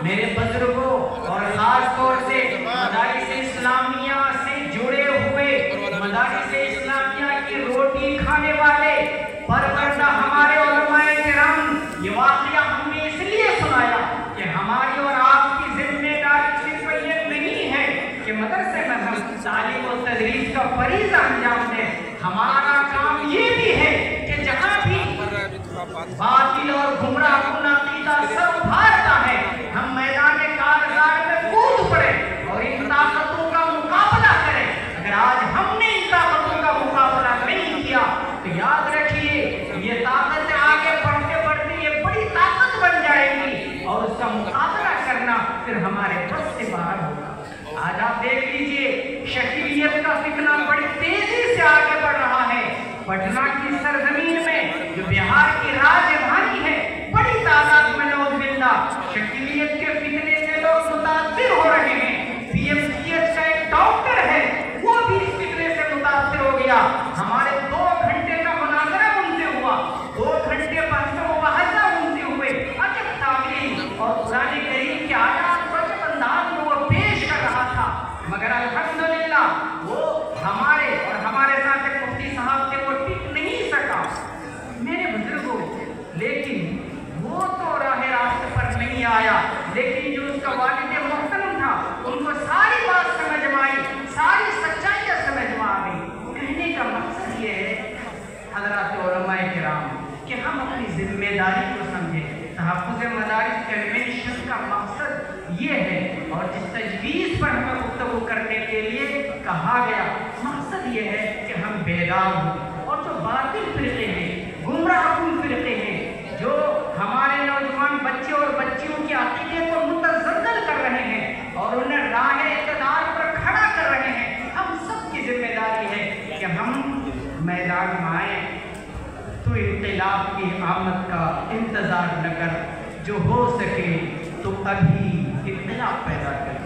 मेरे बुजुर्गों और खास तौर से मदारिस इस्लामिया से जुड़े हुए, मदारिस इस्लामिया की रोटी खाने वाले परवरदा हमारे उलमाए किराम, ये वाक़या हमने इसलिए सुनाया कि हमारी और आपकी जिम्मेदारी सिर्फ ये नहीं है कि मदरसे में हम तालीम और तदरीस का फरीज़ा अंजाम दें। हमारा काम ये भी है कि जहाँ भी बातिल और गुमराह कुन अक़ीदा सर उभारता है, हम मैदान कारज़ार में कूद पड़े और इन ताकतों का मुकाबला करें। अगर आज हमने इन ताकतों का मुकाबला नहीं किया तो याद रखिए ये ताकत आगे बढ़ते बढ़ते ये बड़ी ताकत बन जाएगी और उसका मुकाबला करना फिर हमारे बस से बाहर होगा। आज आप देख लीजिए शकीलियत का फितना बड़ी तेजी से आगे बढ़ रहा है। पटना की सरजमीन में जो बिहार की राजधानी है, बड़ी तादाद में नौजवान शकीलियत के फितने से लोग मुतासिर हो रहे हैं। पीएमसीएच का एक डॉक्टर है, वो भी इस फितने से मुतासिर हो गया। हमारे 2 घंटे का मुनाजरा उनसे हुआ, 2 घंटे मुबाहसा उनसे हुए। अजब तामील और कुरान करीम के आयात को अजब अंदाज में वो पेश कर रहा था, मगर अल्हम्दुलिल्लाह वो हमारे और हमारे साथ एक मुफ्ती साहब थे, वो टिक नहीं सका। मेरे बुजुर्गों, लेकिन वो तो राहे रास्ते पर नहीं आया, लेकिन जो उसका वालिद मोहतरम था उनको सारी बात समझ में आई, सारी सच्चाइयाँ समझ में आ गई। कहने का मकसद ये है हज़रात उलमाए किराम कि हम अपनी जिम्मेदारी को समझें। तहफ़्फ़ुज़ मदारिस कन्वेंशन का मकसद ये है और जिस तजवीज़ पर हमें गुफ्तगू करने के लिए कहा गया, मकसद ये है कि हम बेदार हों और जो बातिल फिरके हैं, गुमराहकुन फिरके हैं, जो हमारे नौजवान बच्चे और बच्चियों के अक़ीदे को मुतज़ल्ज़ल कर रहे हैं और उन्हें राह इक़्तिदार पर खड़ा कर रहे हैं, हम सब की जिम्मेदारी है कि हम मैदान में आए। तो इन्क़िलाब की आमद का इंतज़ार न कर, जो हो सके तो अभी इन्क़िलाब पैदा कर।